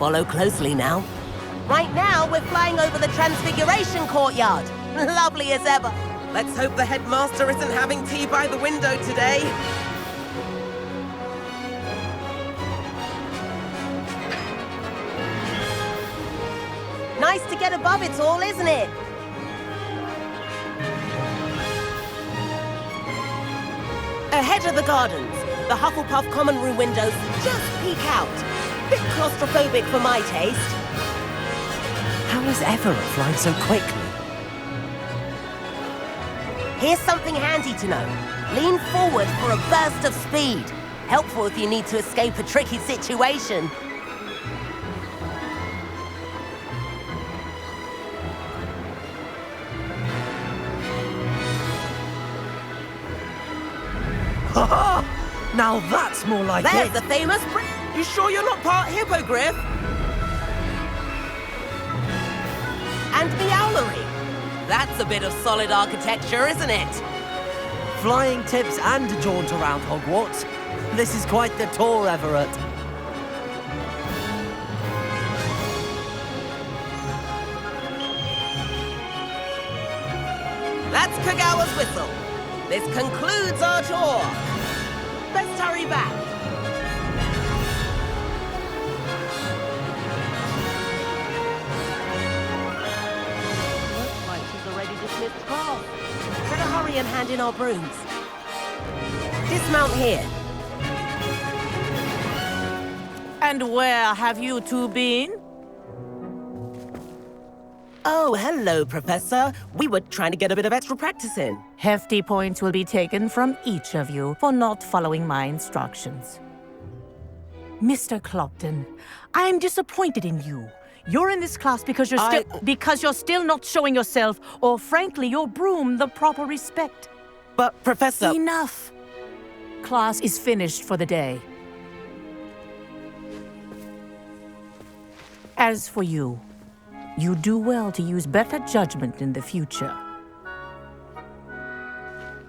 Follow closely now. Right now, we're flying over the Transfiguration Courtyard. Lovely as ever. Let's hope the headmaster isn't having tea by the window today. Nice to get above it all, isn't it? Ahead of the gardens, the Hufflepuff common room windows just peek out. Bit claustrophobic for my taste. How is Everett flying so quickly? Here's something handy to know. Lean forward for a burst of speed. Helpful if you need to escape a tricky situation. Now that's more like There's it! the famous You sure you're not part hippogriff? And Meowlery. That's a bit of solid architecture, isn't it? Flying tips and a jaunt around Hogwarts. This is quite the tour, Everett. That's Kagawa's whistle. This concludes our tour. Let's hurry back. Looks like she's already dismissed class. Better hurry and hand in our brooms. Dismount here. And where have you two been? Oh, hello, Professor. We were trying to get a bit of extra practice in. Hefty points will be taken from each of you for not following my instructions. Mr. Clopton, I am disappointed in you. You're in this class because you're still not showing yourself, or frankly, your broom, the proper respect. But, Professor... Enough. Class is finished for the day. As for you, you do well to use better judgment in the future.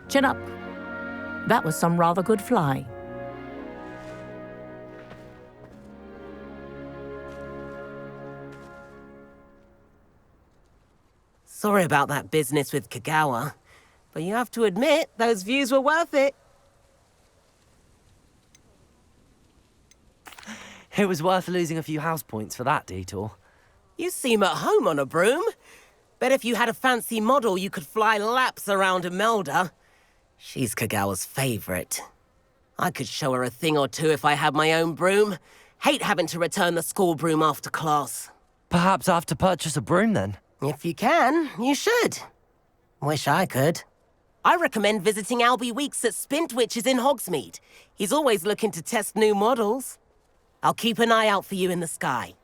Chin up. That was some rather good flying. Sorry about that business with Kagawa, but you have to admit, those views were worth it. It was worth losing a few house points for that detour. You seem at home on a broom. Bet if you had a fancy model, you could fly laps around Imelda. She's Kagawa's favorite. I could show her a thing or two if I had my own broom. Hate having to return the school broom after class. Perhaps I have to purchase a broom then. If you can, you should. Wish I could. I recommend visiting Albie Weeks at Spintwitches in Hogsmeade. He's always looking to test new models. I'll keep an eye out for you in the sky.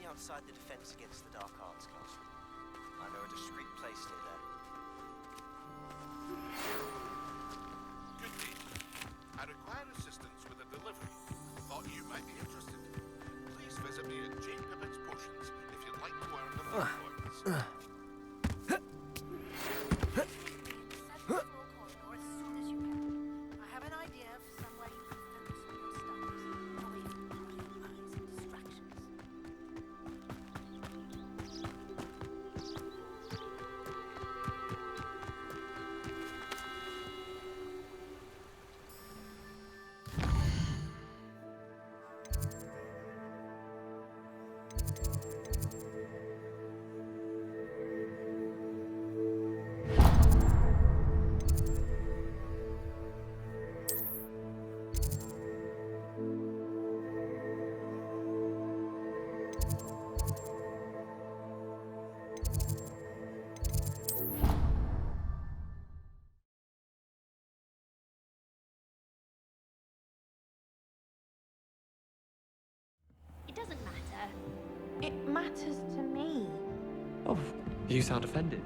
Outside the Defense Against the Dark Arts classroom. I know a discreet place near there. Good evening. I require assistance with a delivery. Thought you might be interested. Please visit me at J. Pippett's Potions if you'd like to learn the following. It matters to me. Oh, you sound offended.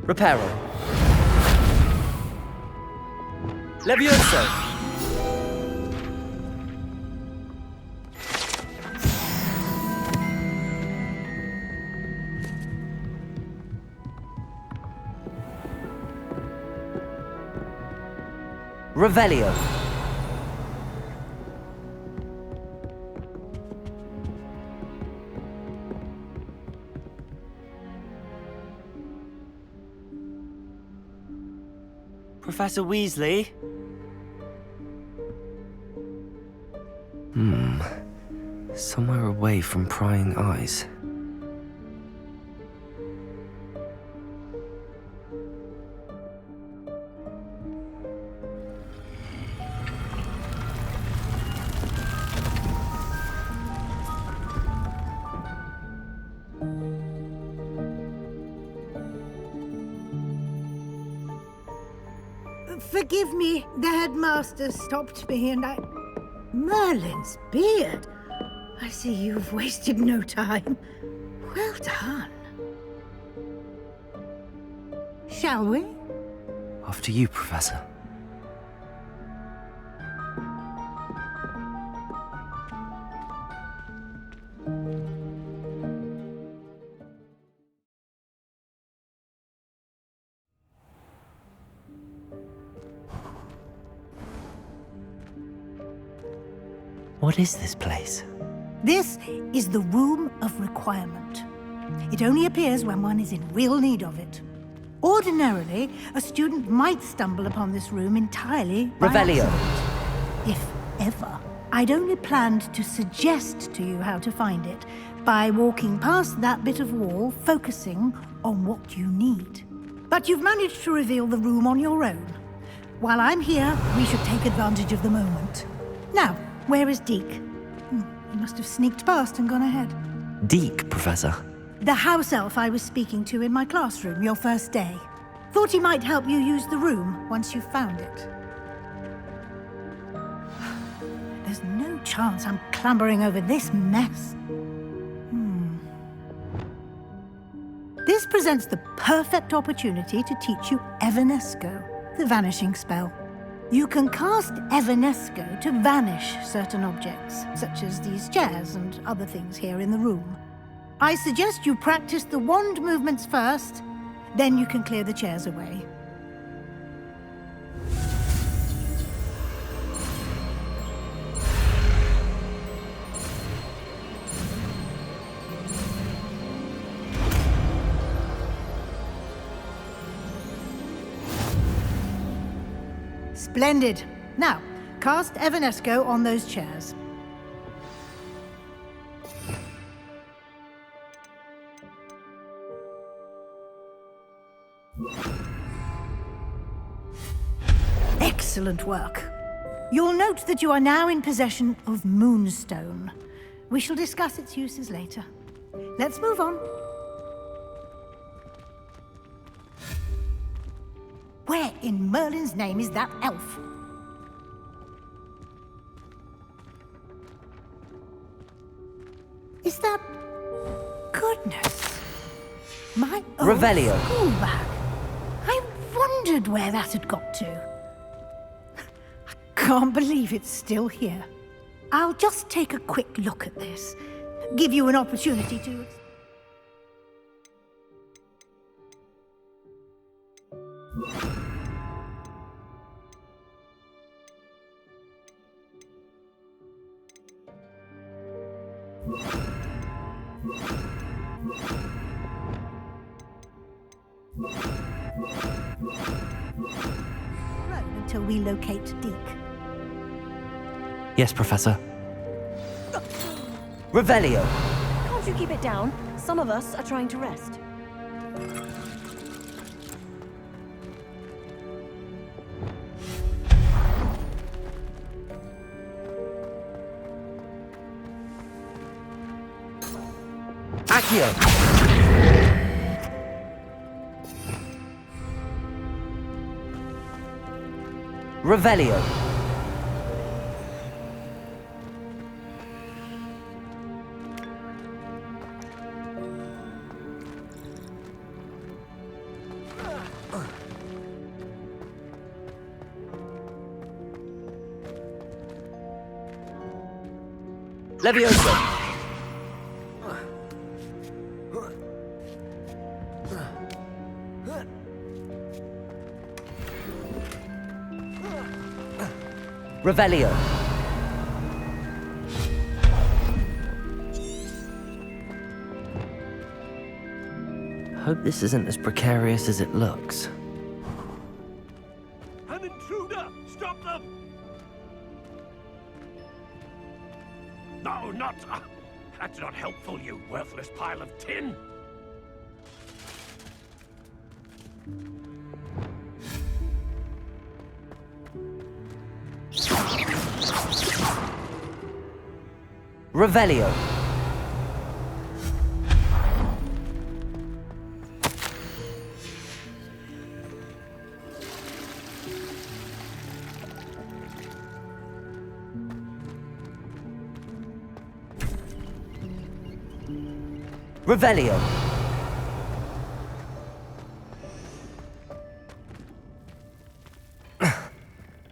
Reparo. Levioso. Revelio. Professor Weasley? Somewhere away from prying eyes. Forgive me, the headmaster stopped me and I... Merlin's beard! I see you've wasted no time. Well done. Shall we? After you, Professor. What is this place? This is the Room of Requirement. It only appears when one is in real need of it. Ordinarily, a student might stumble upon this room entirely by Revelio. accident. If ever. I'd only planned to suggest to you how to find it by walking past that bit of wall, focusing on what you need. But you've managed to reveal the room on your own. While I'm here, we should take advantage of the moment. Now, where is Deke? He must have sneaked past and gone ahead. Deke, Professor. The house elf I was speaking to in my classroom your first day. Thought he might help you use the room once you found it. There's no chance I'm clambering over this mess. This presents the perfect opportunity to teach you Evanesco, the vanishing spell. You can cast Evanesco to vanish certain objects, such as these chairs and other things here in the room. I suggest you practice the wand movements first, then you can clear the chairs away. Splendid. Now, cast Evanesco on those chairs. Excellent work. You'll note that you are now in possession of Moonstone. We shall discuss its uses later. Let's move on. Where in Merlin's name is that elf? Is that... Goodness. My old Revelio. school bag. I wondered where that had got to. I can't believe it's still here. I'll just take a quick look at this. Give you an opportunity to... until we locate Deke. Yes, Professor. Revelio. Can't you keep it down? Some of us are trying to rest. Accio. Revelio. Levioso. Revelio. Hope this isn't as precarious as it looks. An intruder! Stop them! No, not... that's not helpful, you worthless pile of tin! Revelio. Revelio.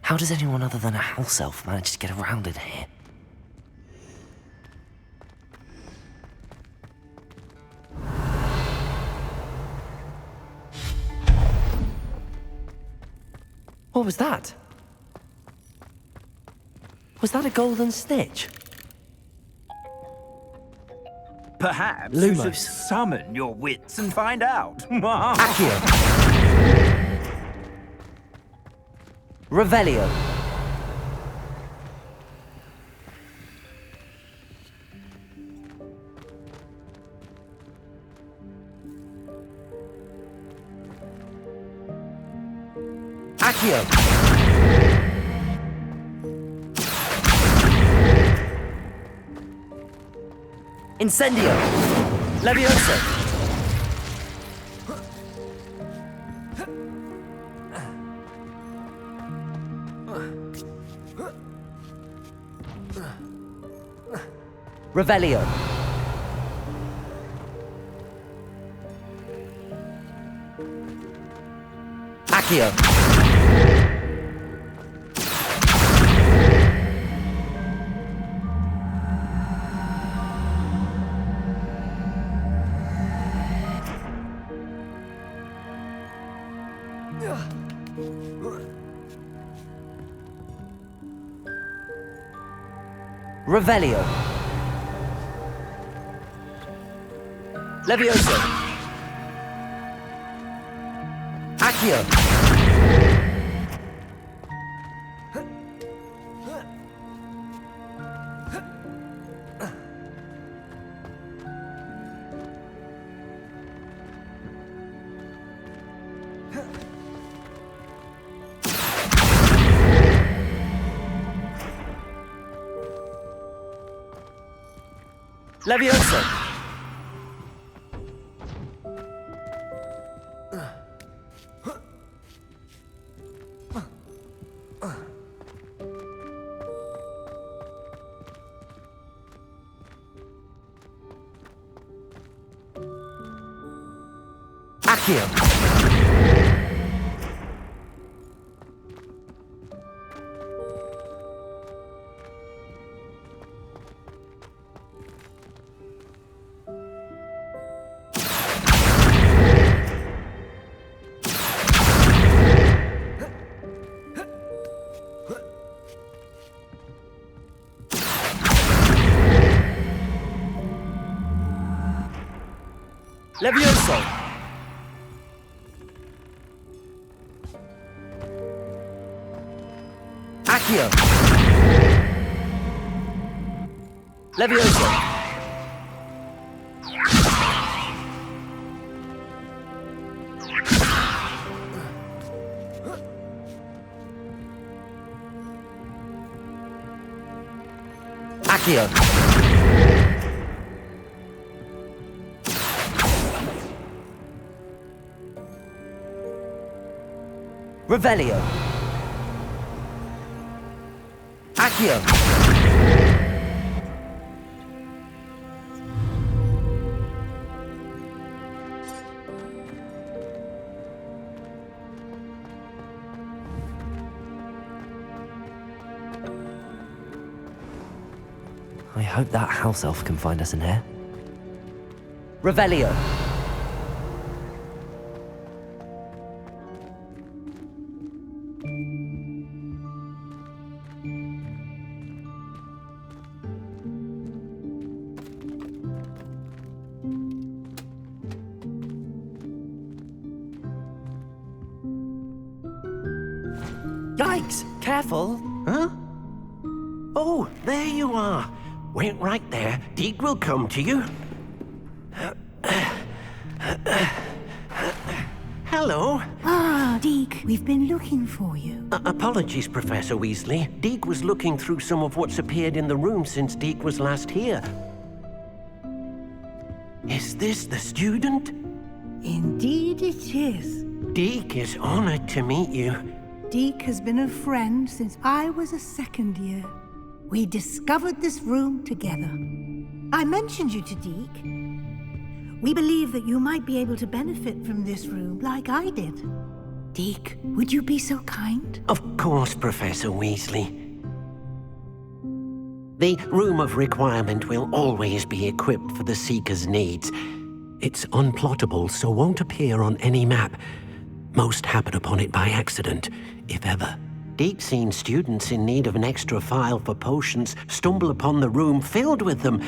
How does anyone other than a house elf manage to get around in here? What was that? Was that a golden snitch? Perhaps you should Lumos. summon your wits and find out. Accio. Revelio. Accio. Incendio. Levioso. Revelio. Accio. Revelio. Levioso. Accio. Levioso. Accio. Levioso. Accio. Levioso. Accio. Revelio. Accio! I hope that house elf can find us in here. Revelio! Yikes! Careful! Huh? Oh, there you are. Wait right there. Deke will come to you. Hello. Ah, Deke, we've been looking for you. Apologies, Professor Weasley. Deke was looking through some of what's appeared in the room since Deke was last here. Is this the student? Indeed it is. Deke is honored to meet you. Deke has been a friend since I was a second year. We discovered this room together. I mentioned you to Deke. We believe that you might be able to benefit from this room like I did. Deke, would you be so kind? Of course, Professor Weasley. The Room of Requirement will always be equipped for the Seeker's needs. It's unplottable, so won't appear on any map. Most happen upon it by accident, if ever. Deke's seen students in need of an extra file for potions stumble upon the room filled with them.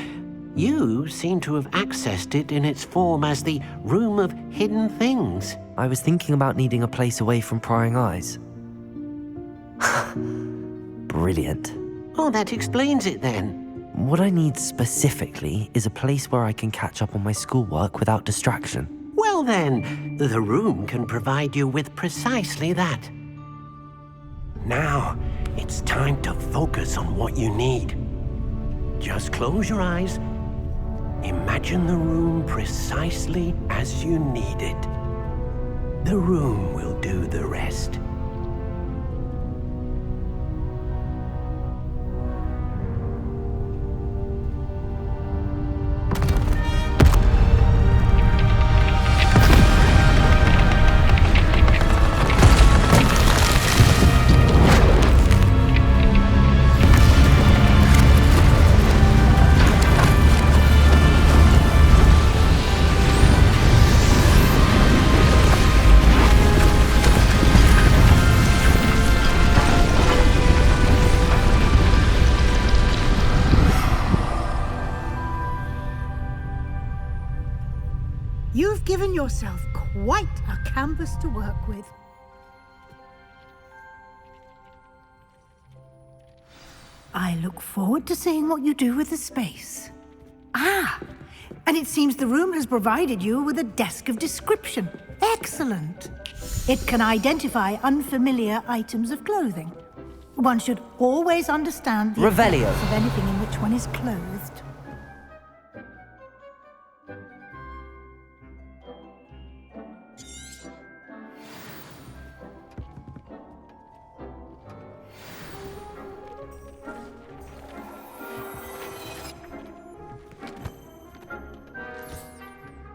You seem to have accessed it in its form as the Room of Hidden Things. I was thinking about needing a place away from prying eyes. Brilliant. Oh, that explains it then. What I need specifically is a place where I can catch up on my schoolwork without distraction. Well then, the room can provide you with precisely that. Now, it's time to focus on what you need. Just close your eyes. Imagine the room precisely as you need it. The room will do the rest. You've given yourself quite a canvas to work with. I look forward to seeing what you do with the space. Ah, and it seems the room has provided you with a desk of description. Excellent. It can identify unfamiliar items of clothing. One should always understand the Revelio. effects of anything in which one is clothed.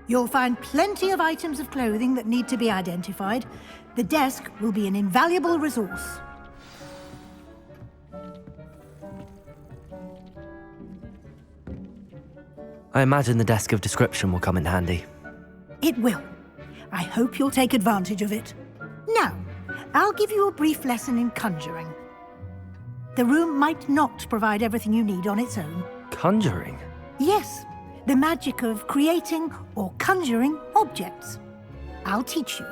You'll find plenty of items of clothing that need to be identified. The desk will be an invaluable resource. I imagine the desk of description will come in handy. It will. I hope you'll take advantage of it. Now, I'll give you a brief lesson in conjuring. The room might not provide everything you need on its own. Conjuring? Yes, the magic of creating or conjuring objects. I'll teach you.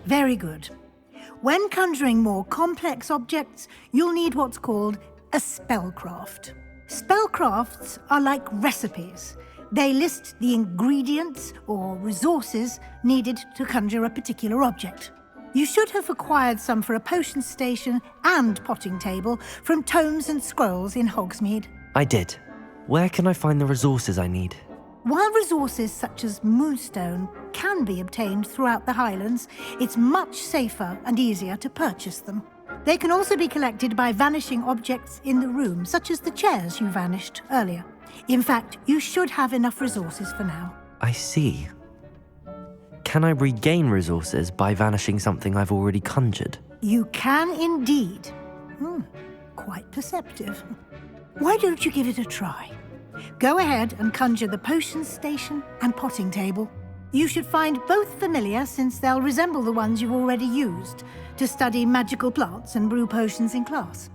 Very good. When conjuring more complex objects, you'll need what's called a spellcraft. Spellcrafts are like recipes. They list the ingredients or resources needed to conjure a particular object. You should have acquired some for a potion station and potting table from Tomes and Scrolls in Hogsmeade. I did. Where can I find the resources I need? While resources such as Moonstone can be obtained throughout the Highlands, it's much safer and easier to purchase them. They can also be collected by vanishing objects in the room, such as the chairs you vanished earlier. In fact, you should have enough resources for now. I see. Can I regain resources by vanishing something I've already conjured? You can indeed. Quite perceptive. Why don't you give it a try? Go ahead and conjure the potion station and potting table. You should find both familiar, since they'll resemble the ones you've already used to study magical plants and brew potions in class.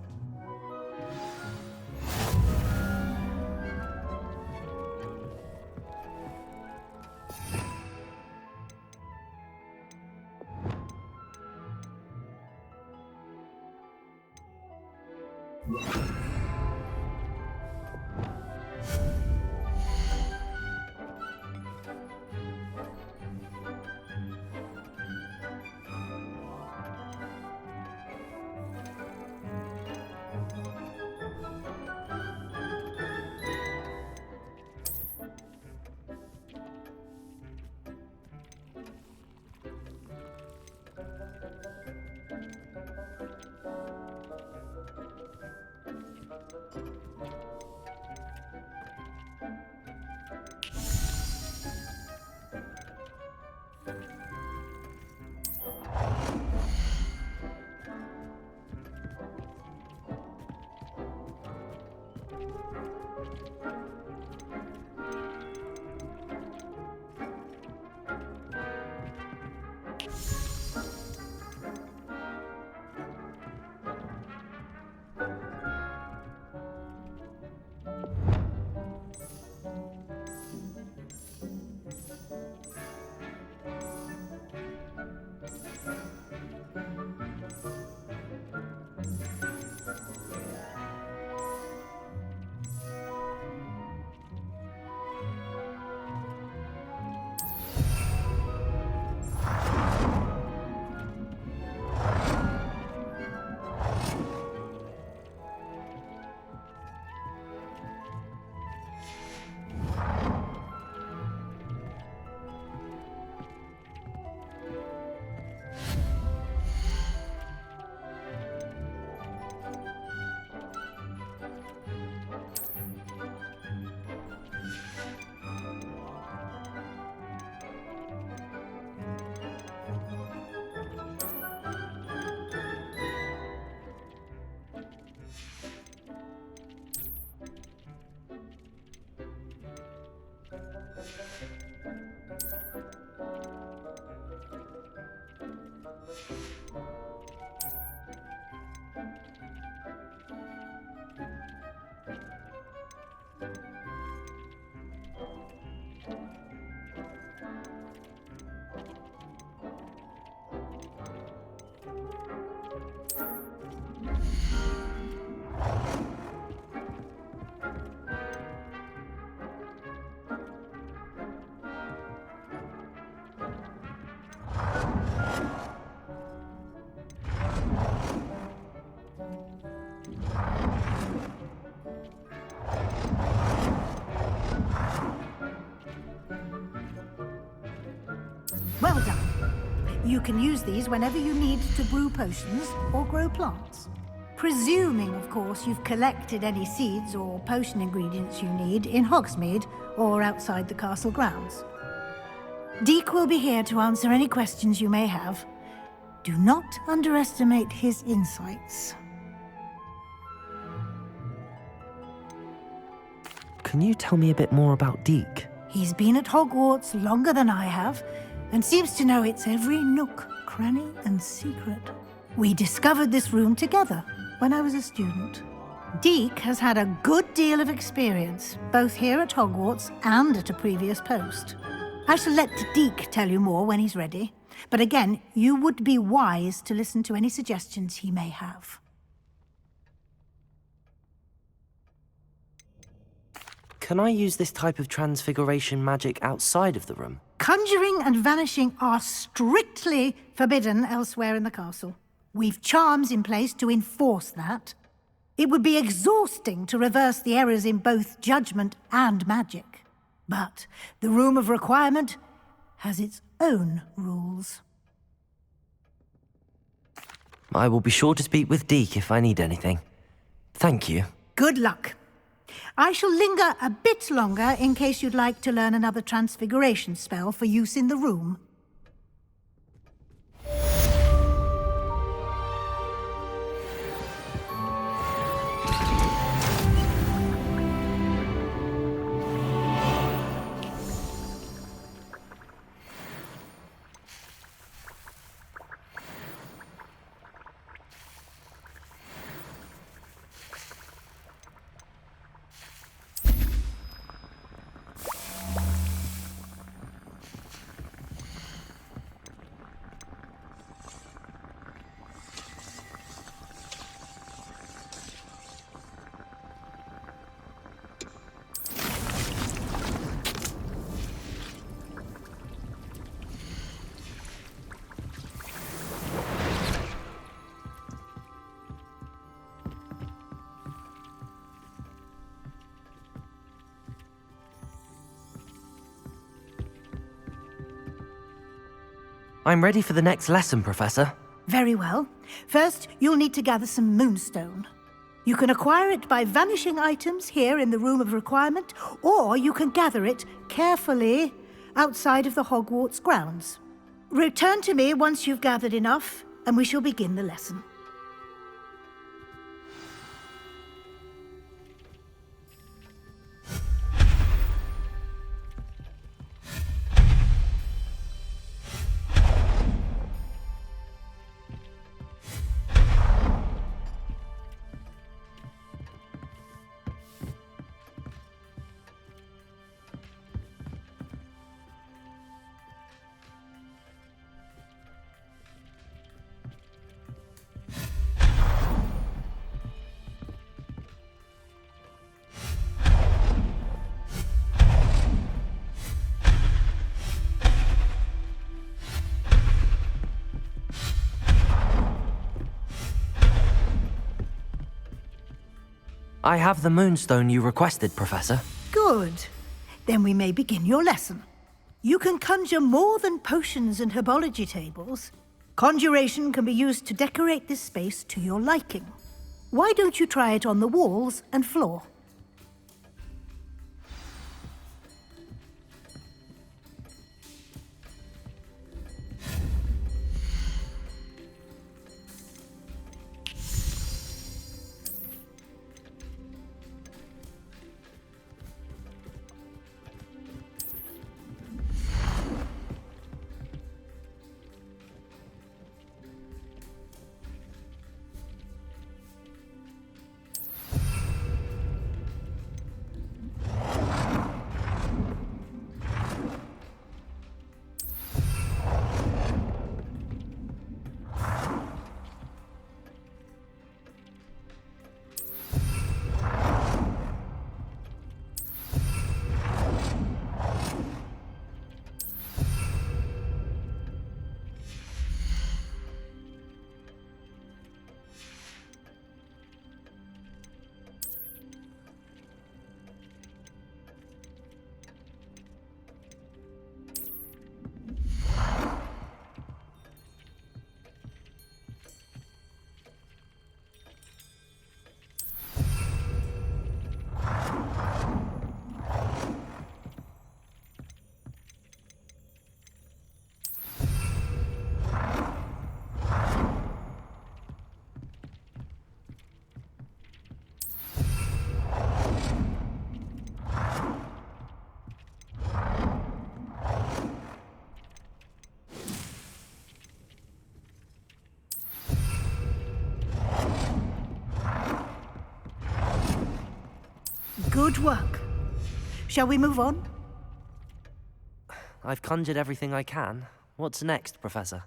Well done. You can use these whenever you need to brew potions or grow plants. Presuming, of course, you've collected any seeds or potion ingredients you need in Hogsmeade or outside the castle grounds. Deek will be here to answer any questions you may have. Do not underestimate his insights. Can you tell me a bit more about Deek? He's been at Hogwarts longer than I have, and seems to know its every nook, cranny, and secret. We discovered this room together when I was a student. Deek has had a good deal of experience, both here at Hogwarts and at a previous post. I shall let Deek tell you more when he's ready, but again, you would be wise to listen to any suggestions he may have. Can I use this type of transfiguration magic outside of the room? Conjuring and vanishing are strictly forbidden elsewhere in the castle. We've charms in place to enforce that. It would be exhausting to reverse the errors in both judgment and magic. But the Room of Requirement has its own rules. I will be sure to speak with Deke if I need anything. Thank you. Good luck. I shall linger a bit longer in case you'd like to learn another transfiguration spell for use in the room. I'm ready for the next lesson, Professor. Very well. First, you'll need to gather some moonstone. You can acquire it by vanishing items here in the Room of Requirement, or you can gather it carefully outside of the Hogwarts grounds. Return to me once you've gathered enough, and we shall begin the lesson. I have the moonstone you requested, Professor. Good. Then we may begin your lesson. You can conjure more than potions and herbology tables. Conjuration can be used to decorate this space to your liking. Why don't you try it on the walls and floor? Good work. Shall we move on? I've conjured everything I can. What's next, Professor?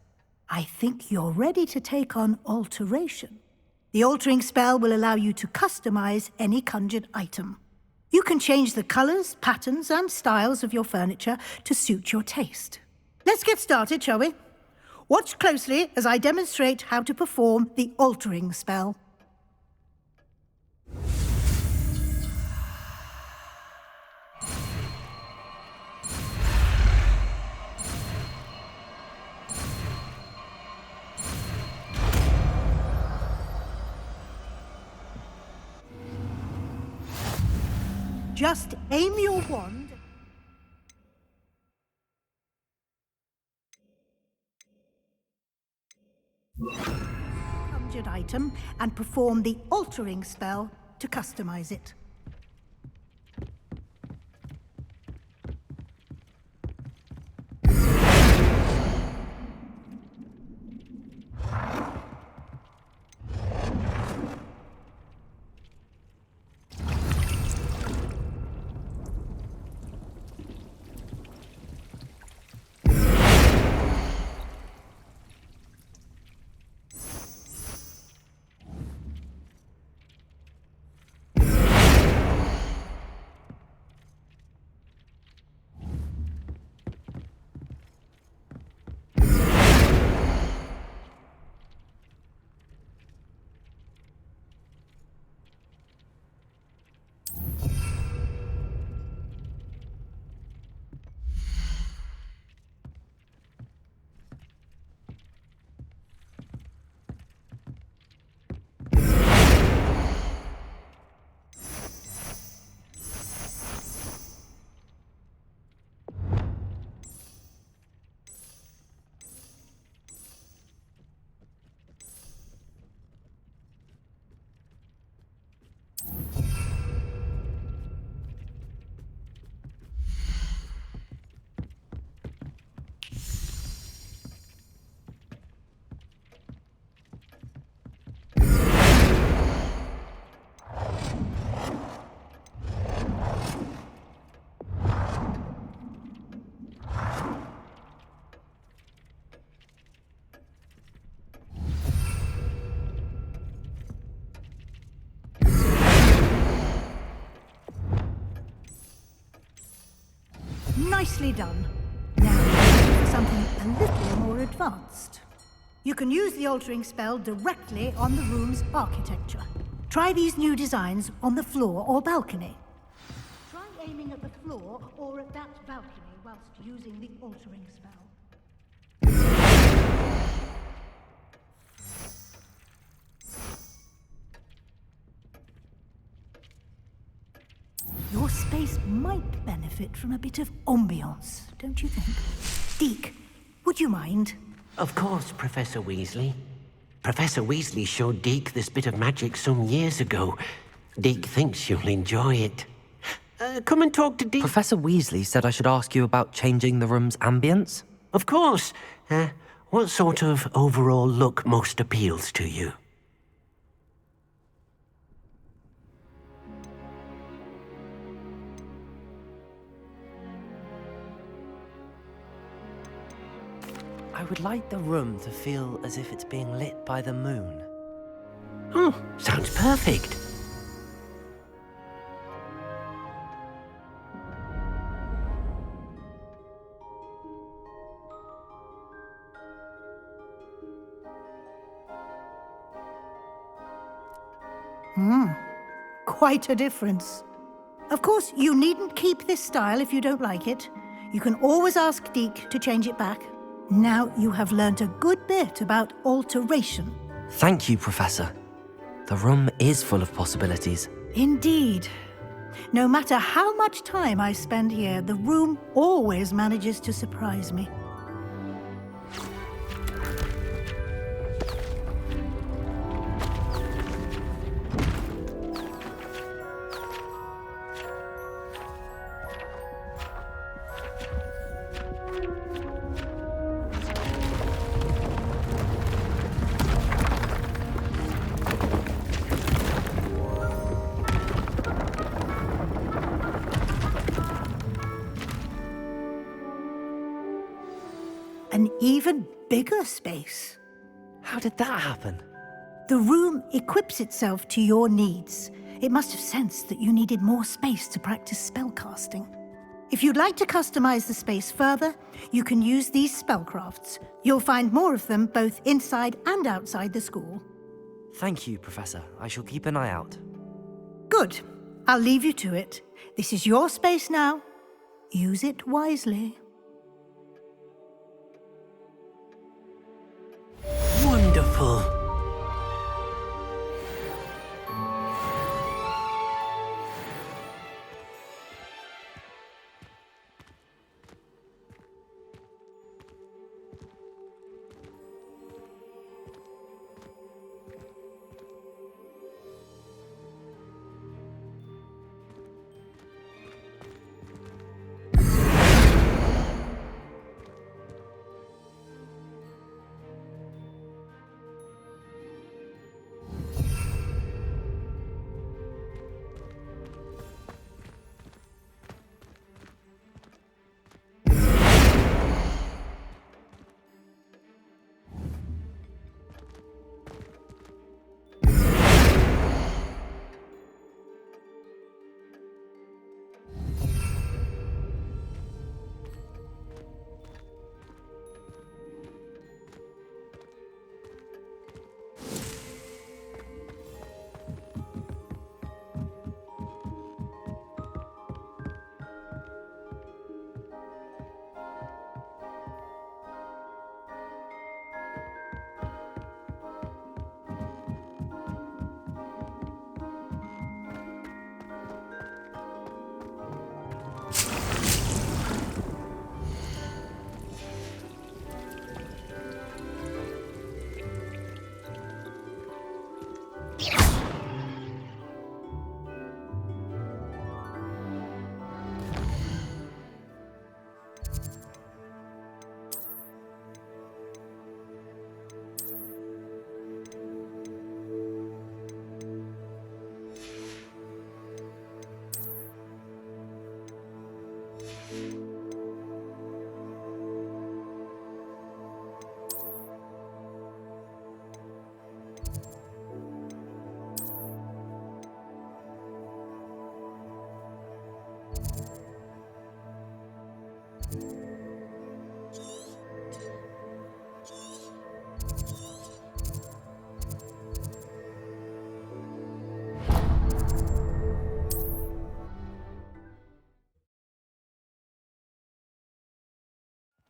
I think you're ready to take on alteration. The altering spell will allow you to customize any conjured item. You can change the colours, patterns, and styles of your furniture to suit your taste. Let's get started, shall we? Watch closely as I demonstrate how to perform the altering spell. Just aim your wand. Conjured item and perform the altering spell to customize it. Nicely done. Now, for something a little more advanced. You can use the altering spell directly on the room's architecture. Try these new designs on the floor or balcony. Try aiming at the floor or at that balcony whilst using the altering spell. Your space might benefit from a bit of ambiance, don't you think? Deke, would you mind? Of course, Professor Weasley. Professor Weasley showed Deke this bit of magic some years ago. Deke thinks you'll enjoy it. Come and talk to Deke. Professor Weasley said I should ask you about changing the room's ambience? Of course. What sort of overall look most appeals to you? I would like the room to feel as if it's being lit by the moon. Oh, sounds perfect. Quite a difference. Of course, you needn't keep this style if you don't like it. You can always ask Deke to change it back. Now you have learnt a good bit about alteration. Thank you, Professor. The room is full of possibilities. Indeed. No matter how much time I spend here, the room always manages to surprise me. An even bigger space. How did that happen? The room equips itself to your needs. It must have sensed that you needed more space to practice spellcasting. If you'd like to customize the space further, you can use these spellcrafts. You'll find more of them both inside and outside the school. Thank you, Professor. I shall keep an eye out. Good. I'll leave you to it. This is your space now. Use it wisely. Wonderful.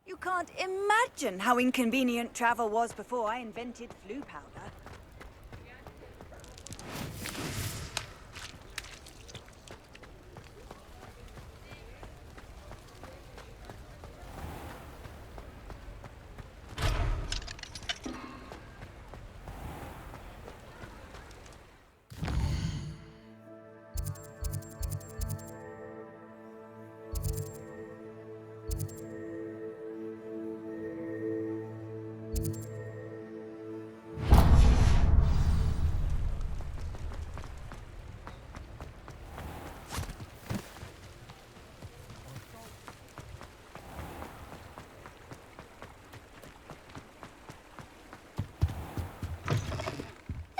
You can't imagine how inconvenient travel was before I invented flu powder.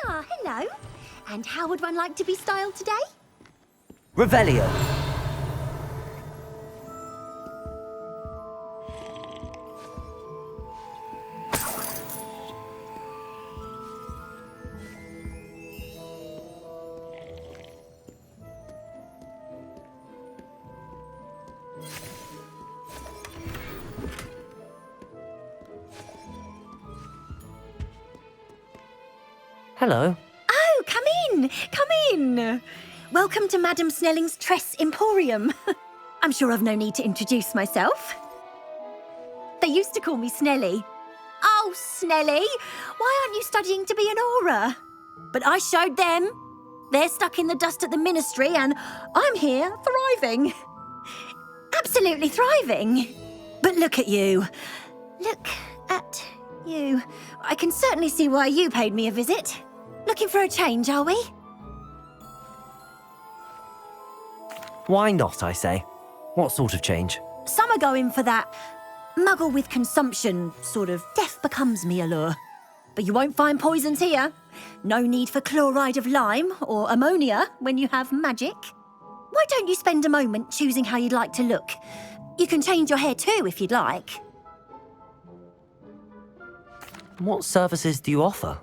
Ah, hello. And how would one like to be styled today? Revelio. Hello. Oh, come in! Come in! Welcome to Madame Snelling's Tress Emporium. I'm sure I've no need to introduce myself. They used to call me Snelly. Oh, Snelly! Why aren't you studying to be an aura? But I showed them. They're stuck in the dust at the ministry and I'm here thriving. Absolutely thriving. But look at you. Look at you. I can certainly see why you paid me a visit. Looking for a change, are we? Why not, I say? What sort of change? Some are going for that muggle with consumption, sort of death becomes me allure. But you won't find poisons here. No need for chloride of lime or ammonia when you have magic. Why don't you spend a moment choosing how you'd like to look? You can change your hair too if you'd like. What services do you offer?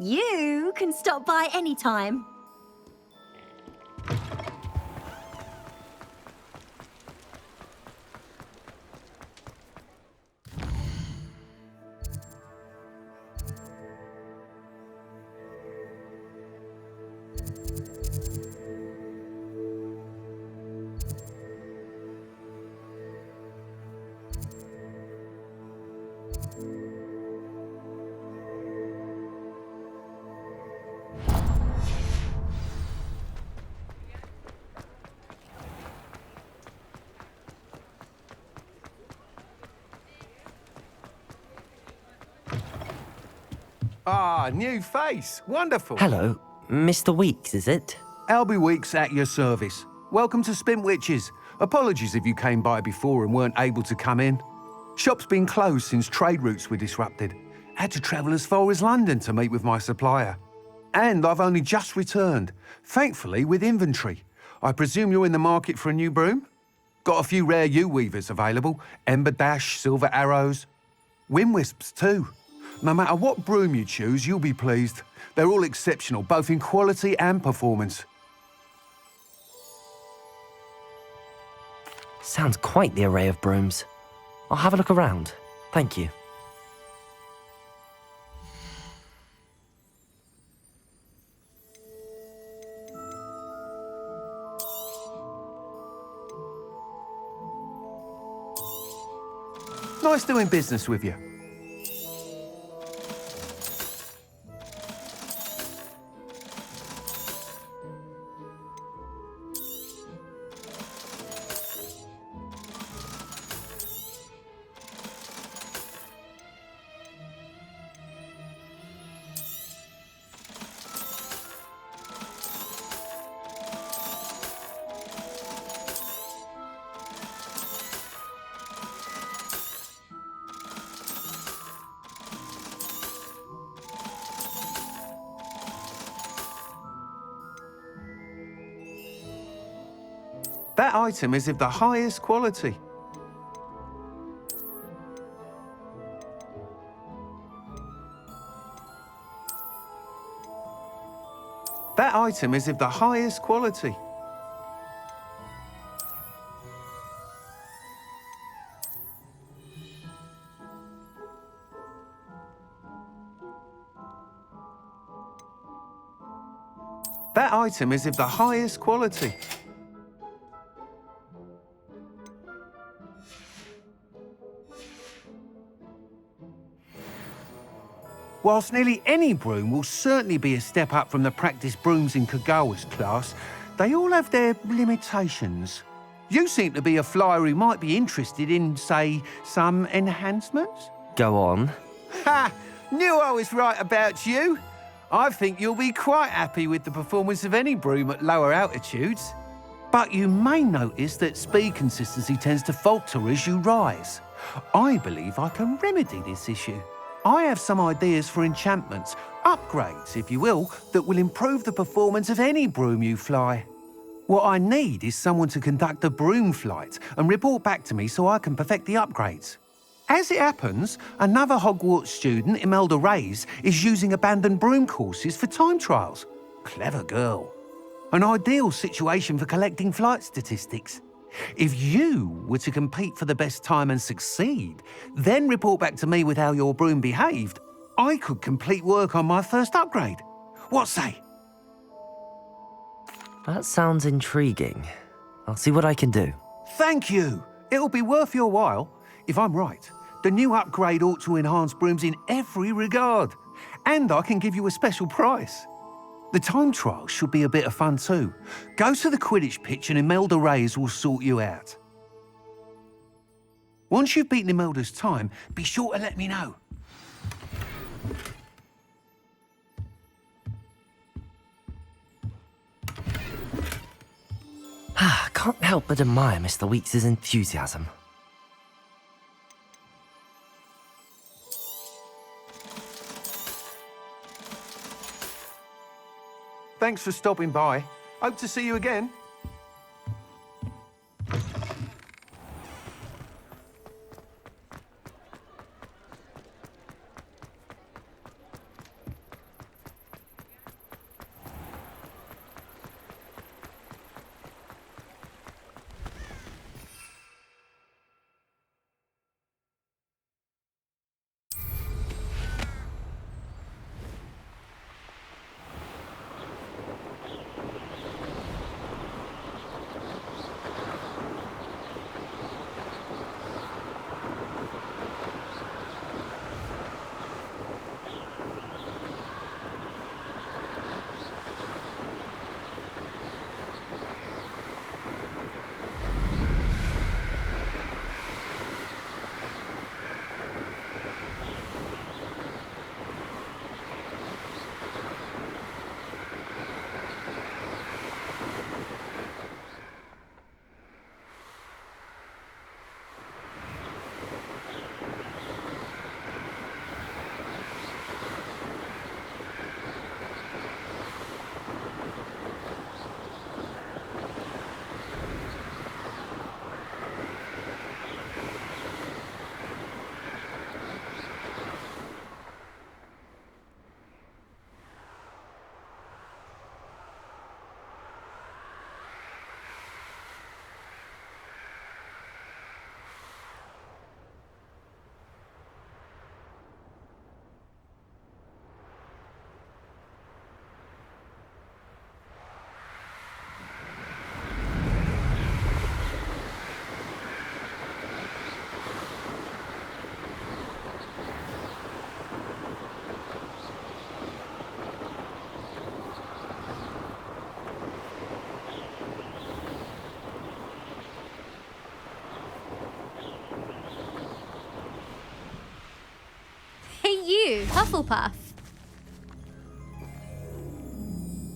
You can stop by any time. Ah, new face. Wonderful. Hello, Mr. Weeks, is it? Albie Weeks at your service. Welcome to Spintwitches. Apologies if you came by before and weren't able to come in. Shop's been closed since trade routes were disrupted. Had to travel as far as London to meet with my supplier. And I've only just returned, thankfully with inventory. I presume you're in the market for a new broom? Got a few rare U-weavers available. Ember Dash, Silver Arrows. Wind Wisps too. No matter what broom you choose, you'll be pleased. They're all exceptional, both in quality and performance. Sounds quite the array of brooms. I'll have a look around. Thank you. Nice doing business with you. That item is of the highest quality. That item is of the highest quality. That item is of the highest quality. Whilst nearly any broom will certainly be a step up from the practice brooms in Kagawa's class, they all have their limitations. You seem to be a flyer who might be interested in, say, some enhancements? Go on. Ha! Knew I was right about you. I think you'll be quite happy with the performance of any broom at lower altitudes. But you may notice that speed consistency tends to falter as you rise. I believe I can remedy this issue. I have some ideas for enchantments, upgrades, if you will, that will improve the performance of any broom you fly. What I need is someone to conduct a broom flight and report back to me so I can perfect the upgrades. As it happens, another Hogwarts student, Imelda Reyes, is using abandoned broom courses for time trials. Clever girl. An ideal situation for collecting flight statistics. If you were to compete for the best time and succeed, then report back to me with how your broom behaved, I could complete work on my first upgrade. What say? That sounds intriguing. I'll see what I can do. Thank you. It'll be worth your while. If I'm right, the new upgrade ought to enhance brooms in every regard. And I can give you a special price. The time trial should be a bit of fun too. Go to the Quidditch pitch and Imelda Reyes will sort you out. Once you've beaten Imelda's time, be sure to let me know. Can't help but admire Mr. Weeks' enthusiasm. Thanks for stopping by. Hope to see you again. Hey you, Hufflepuff.